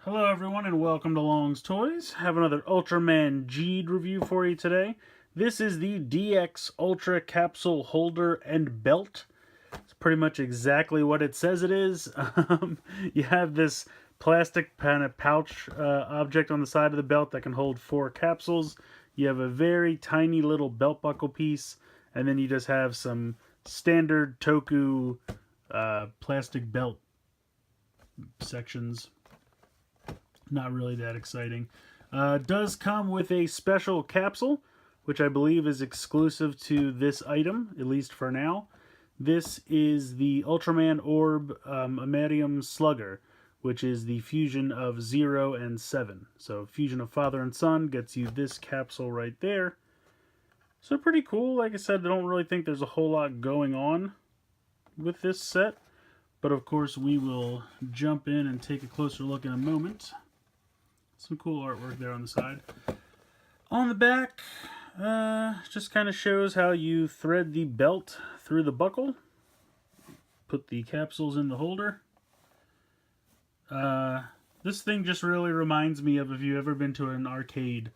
Hello everyone and welcome to Long's Toys. Have another Ultraman G'd review for you today. This is the DX Ultra Capsule Holder and Belt. It's pretty much exactly what it says it is. You have this plastic kind of pouch object on the side of the belt that can hold 4 capsules. You have a very tiny little belt buckle piece, and then you just have some standard Toku plastic belt sections. Not really that exciting. Does come with a special capsule, which I believe is exclusive to this item, at least for now. This is the Ultraman Orb Amidium Slugger, which is the fusion of 0 and 7. So fusion of father and son gets you this capsule right there. So pretty cool. Like I said, I don't really think there's a whole lot going on with this set. But of course we will jump in and take a closer look in a moment. Some cool artwork there on the side. On the back, just kind of shows how you thread the belt through the buckle. Put the capsules in the holder. This thing just really reminds me of if you've ever been to an arcade.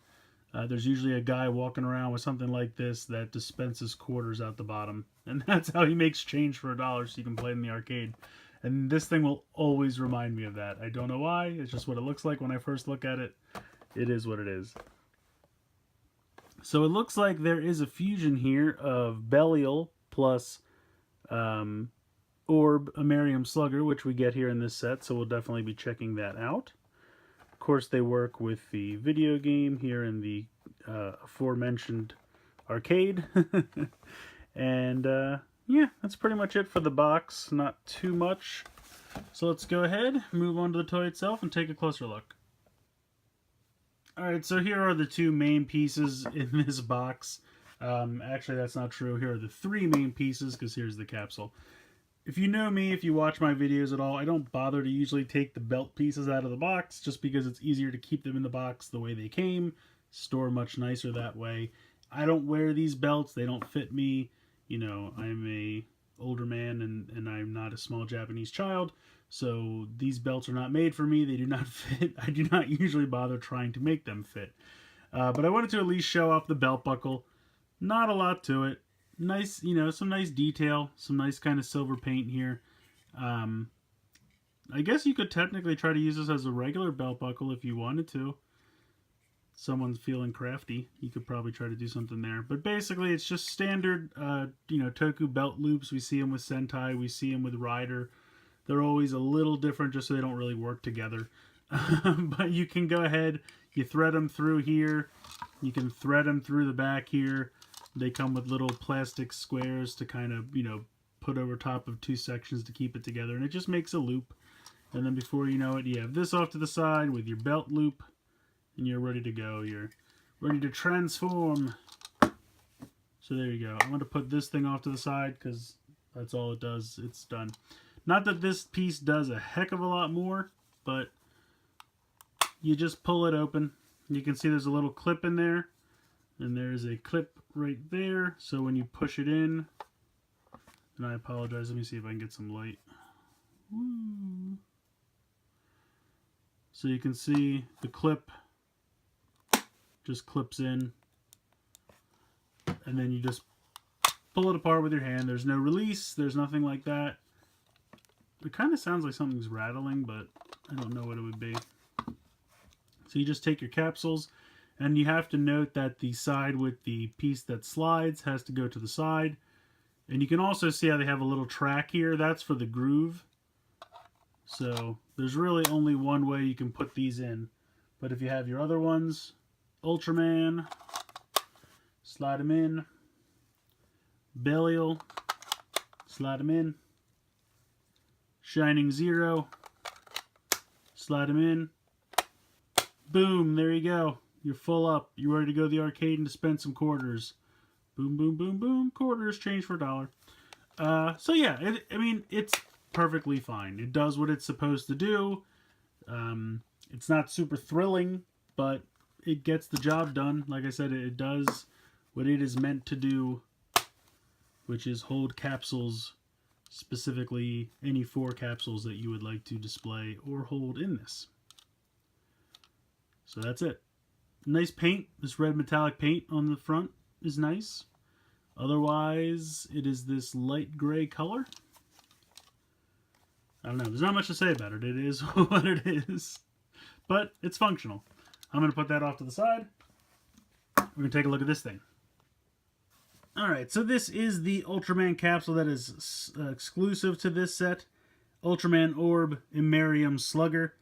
There's usually a guy walking around with something like this that dispenses quarters out the bottom. And that's how he makes change for $1 so you can play in the arcade. And this thing will always remind me of that. I don't know why. It's just what it looks like when I first look at it. It is what it is. So it looks like there is a fusion here of Belial plus Orb Amidium Slugger, which we get here in this set. So we'll definitely be checking that out. Of course, they work with the video game here in the aforementioned arcade. And yeah, that's pretty much it for the box. Not too much. So let's go ahead, move on to the toy itself, and take a closer look. Alright, so here are the two main pieces in this box. Actually, that's not true. Here are the 3 main pieces, because here's the capsule. If you know me, if you watch my videos at all, I don't bother to usually take the belt pieces out of the box, just because it's easier to keep them in the box the way they came. Store much nicer that way. I don't wear these belts. They don't fit me. You know, I'm a older man and I'm not a small Japanese child, so these belts are not made for me. They do not fit. I do not usually bother trying to make them fit. But I wanted to at least show off the belt buckle. Not a lot to it. Nice, you know, some nice detail, some nice kind of silver paint here. I guess you could technically try to use this as a regular belt buckle if you wanted to. Someone's feeling crafty, you could probably try to do something there. But basically, it's just standard, you know, Toku belt loops. We see them with Sentai, we see them with Rider. They're always a little different just so they don't really work together. But you can go ahead, you thread them through here. You can thread them through the back here. They come with little plastic squares to kind of, you know, put over top of 2 sections to keep it together. And it just makes a loop. And then before you know it, you have this off to the side with your belt loop. And you're ready to go. You're ready to transform. So there you go. I'm going to put this thing off to the side because that's all it does. It's done. Not that this piece does a heck of a lot more, but you just pull it open. You can see there's a little clip in there. And there's a clip right there. So when you push it in, and I apologize. Let me see if I can get some light. Woo. So you can see the clip just clips in, and then you just pull it apart with your hand. There's no release, there's nothing like that. It kind of sounds like something's rattling, but I don't know what it would be. So you just take your capsules, and you have to note that the side with the piece that slides has to go to the side. And you can also see how they have a little track here. That's for the groove. So there's really only one way you can put these in. But if you have your other ones, Ultraman, slide them in. Belial, slide them in. Shining Zero, slide them in. Boom, there you go. You're full up. You're ready to go to the arcade and to spend some quarters. Boom, boom, boom, boom. Quarters change for $1. So yeah, I mean, it's perfectly fine. It does what it's supposed to do. It's not super thrilling, but it gets the job done. Like I said, it does what it is meant to do, which is hold capsules, specifically any 4 capsules that you would like to display or hold in this. So that's it. Nice paint. This red metallic paint on the front is nice. Otherwise, it is this light gray color. I don't know. There's not much to say about it. It is what it is. But it's functional. I'm going to put that off to the side. We're going to take a look at this thing. Alright, so this is the Ultraman capsule that is exclusive to this set. Ultraman Orb Imerium Slugger.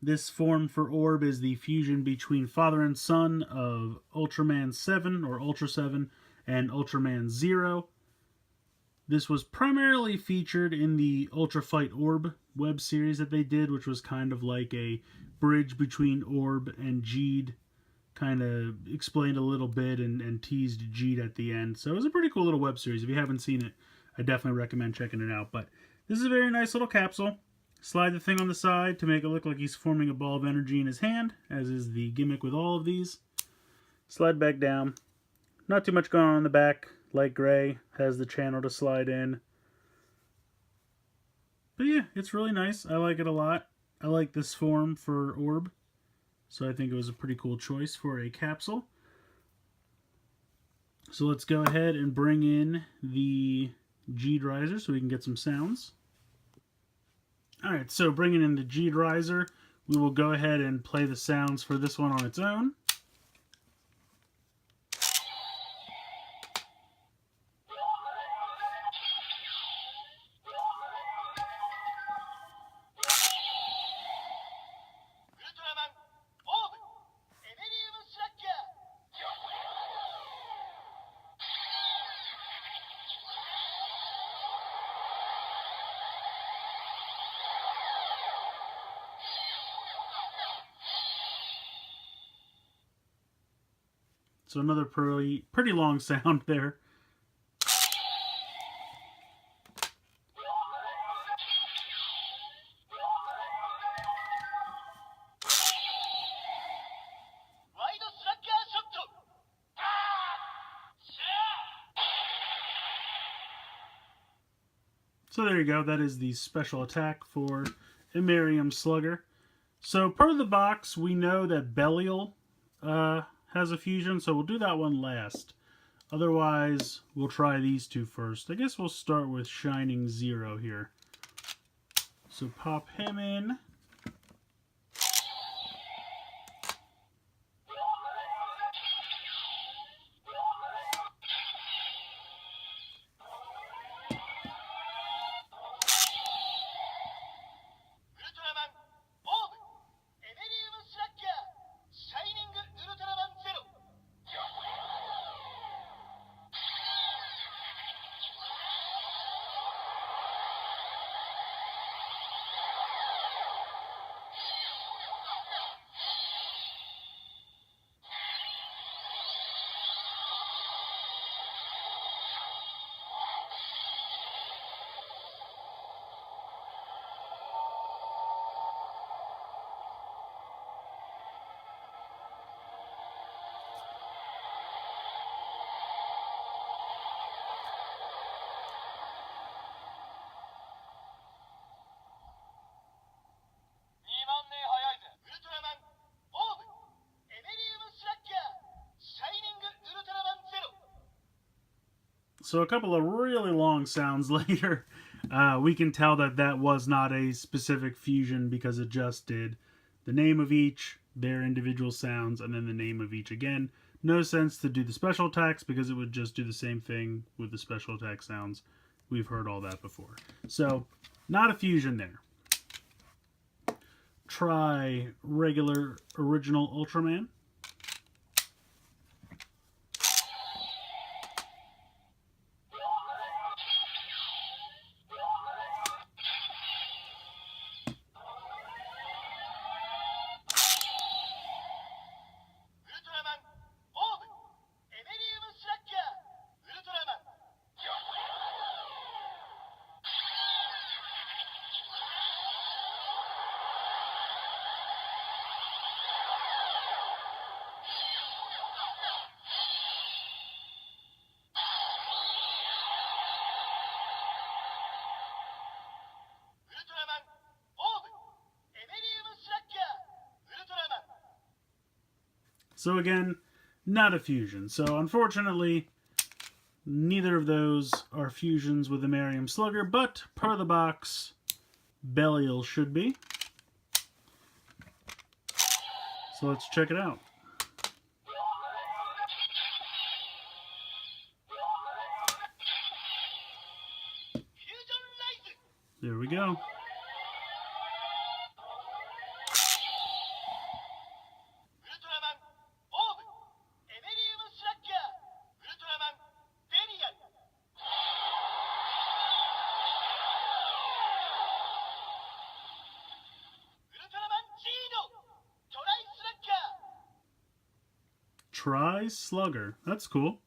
This form for Orb is the fusion between father and son of Ultraman 7, or Ultra 7, and Ultraman 0. This was primarily featured in the Ultra Fight Orb web series that they did, which was kind of like a bridge between Orb and Jeed. Kind of explained a little bit and teased Jeed at the end. So it was a pretty cool little web series. If you haven't seen it, I definitely recommend checking it out. But this is a very nice little capsule. Slide the thing on the side to make it look like he's forming a ball of energy in his hand, as is the gimmick with all of these. Slide back down. Not too much going on in the back. Light gray, has the channel to slide in. But yeah, it's really nice. I like it a lot. I like this form for Orb. So I think it was a pretty cool choice for a capsule. So let's go ahead and bring in the Jeed riser so we can get some sounds. Alright, so bringing in the Jeed riser, we will go ahead and play the sounds for this one on its own. So another pretty long sound there. So there you go. That is the special attack for Imerium Slugger. So per the box, we know that Belial has a fusion, so we'll do that one last. Otherwise, we'll try these two first. I guess we'll start with Shining Zero here. So pop him in. So a couple of really long sounds later, we can tell that that was not a specific fusion because it just did the name of each, their individual sounds, and then the name of each again. No sense to do the special attacks because it would just do the same thing with the special attack sounds. We've heard all that before. So, not a fusion there. Try regular original Ultraman. So again, not a fusion. So unfortunately, neither of those are fusions with the Miriam Slugger, but per the box, Belial should be. So let's check it out. There we go. Try Slugger. That's cool.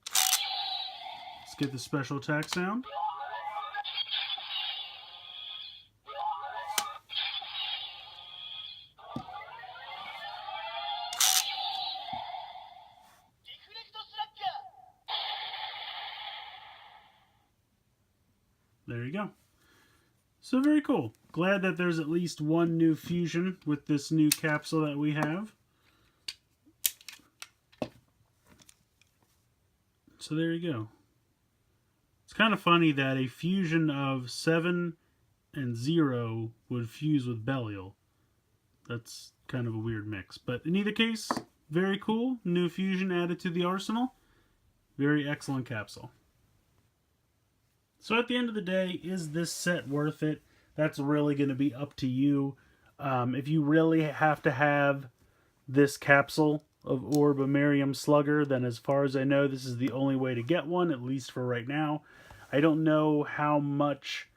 Let's get the special attack sound. There you go. So very cool. Glad that there's at least one new fusion with this new capsule that we have. So there you go. It's kind of funny that a fusion of 7 and 0 would fuse with Belial. That's kind of a weird mix. But in either case, very cool. New fusion added to the arsenal. Very excellent capsule. So at the end of the day, is this set worth it? That's really going to be up to you. If you really have to have this capsule of Orb of Miriam Slugger, then as far as I know, this is the only way to get one, at least for right now. I don't know how much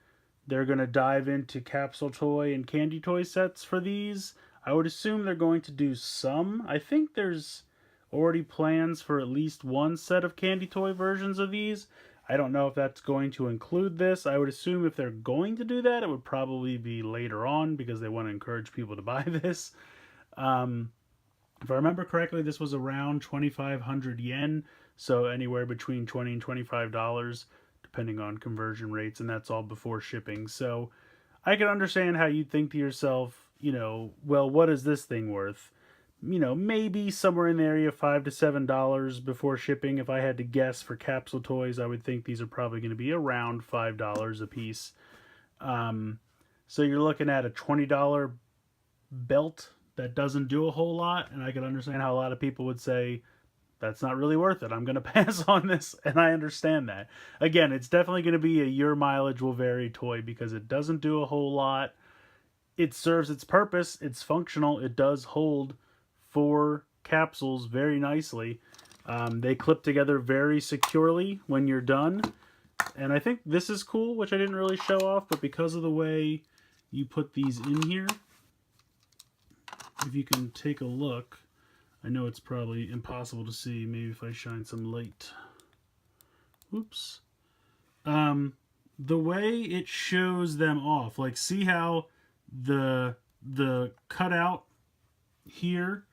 they're going to dive into capsule toy and candy toy sets for these. I would assume they're going to do some. I think there's already plans for at least one set of candy toy versions of these. I don't know if that's going to include this. I would assume if they're going to do that, it would probably be later on because they want to encourage people to buy this. If I remember correctly, this was around 2,500 yen, so anywhere between $20 and $25, depending on conversion rates, and that's all before shipping. So I can understand how you'd think to yourself, you know, well, what is this thing worth? You know, maybe somewhere in the area of $5 to $7 before shipping. If I had to guess for capsule toys, I would think these are probably going to be around $5 a piece. So you're looking at a $20 belt that doesn't do a whole lot, and I can understand how a lot of people would say, that's not really worth it. I'm going to pass on this, and I understand that. Again, it's definitely going to be a your mileage will vary toy because it doesn't do a whole lot. It serves its purpose. It's functional. It does hold 4 capsules very nicely. They clip together very securely when you're done. And I think this is cool, which I didn't really show off, but because of the way you put these in here, if you can take a look, I know it's probably impossible to see. Maybe if I shine some light. Oops. The way it shows them off, like see how the cutout here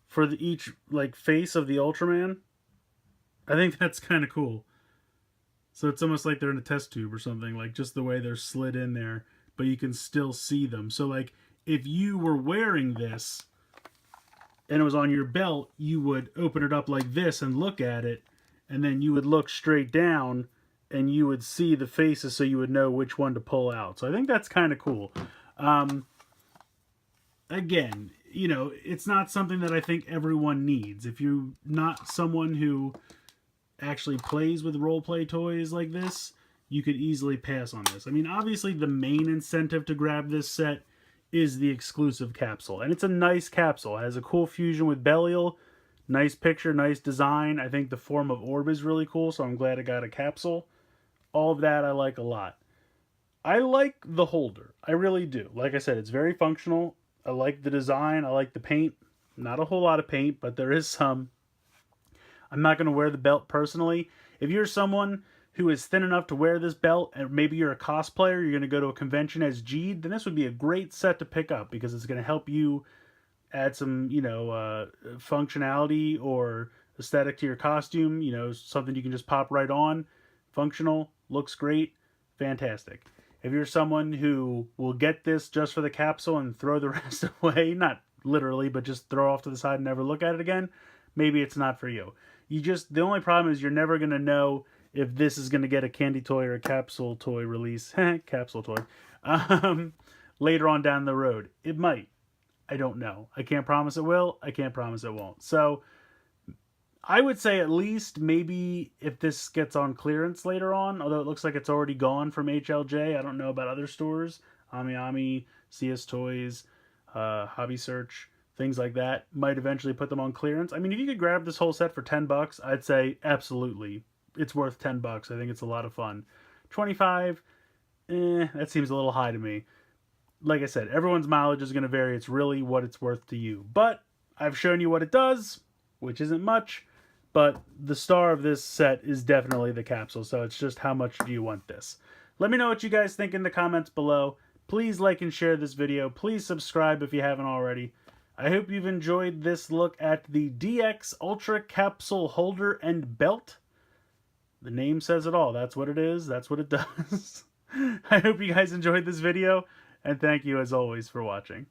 for each like face of the Ultraman, I think that's kind of cool. So it's almost like they're in a test tube or something, like just the way they're slid in there, but you can still see them. So like if you were wearing this and it was on your belt, you would open it up like this and look at it, and then you would look straight down and you would see the faces so you would know which one to pull out. So I think that's kind of cool. Again, you know, it's not something that I think everyone needs. If you're not someone who actually plays with role-play toys like this, you could easily pass on this. I mean, obviously the main incentive to grab this set is the exclusive capsule. And it's a nice capsule. It has a cool fusion with Belial. Nice picture, nice design. I think the form of orb is really cool, so I'm glad I got a capsule. All of that I like a lot. I like the holder. I really do. Like I said, it's very functional. I like the design. I like the paint. Not a whole lot of paint, but there is some. I'm not going to wear the belt personally. If you're someone who is thin enough to wear this belt, and maybe you're a cosplayer, you're going to go to a convention as Jeed, then this would be a great set to pick up because it's going to help you add some, you know, functionality or aesthetic to your costume. You know, something you can just pop right on. Functional, looks great, fantastic. If you're someone who will get this just for the capsule and throw the rest away, not literally, but just throw off to the side and never look at it again, maybe it's not for you. The only problem is you're never going to know if this is going to get a candy toy or a capsule toy release. Capsule toy. Um, Later on down the road. It might. I don't know. I can't promise it will. I can't promise it won't. So I would say at least maybe if this gets on clearance later on, although it looks like it's already gone from HLJ. I don't know about other stores. Ami Ami, CS Toys, Hobby Search, things like that might eventually put them on clearance. I mean, if you could grab this whole set for $10, I'd say absolutely. It's worth $10. I think it's a lot of fun. 25, that seems a little high to me. Like I said, everyone's mileage is going to vary. It's really what it's worth to you. But I've shown you what it does, which isn't much. But the star of this set is definitely the capsule. So it's just how much do you want this? Let me know what you guys think in the comments below. Please like and share this video. Please subscribe if you haven't already. I hope you've enjoyed this look at the DX Ultra Capsule Holder and Belt. The name says it all. That's what it is. That's what it does. I hope you guys enjoyed this video. And thank you as always for watching.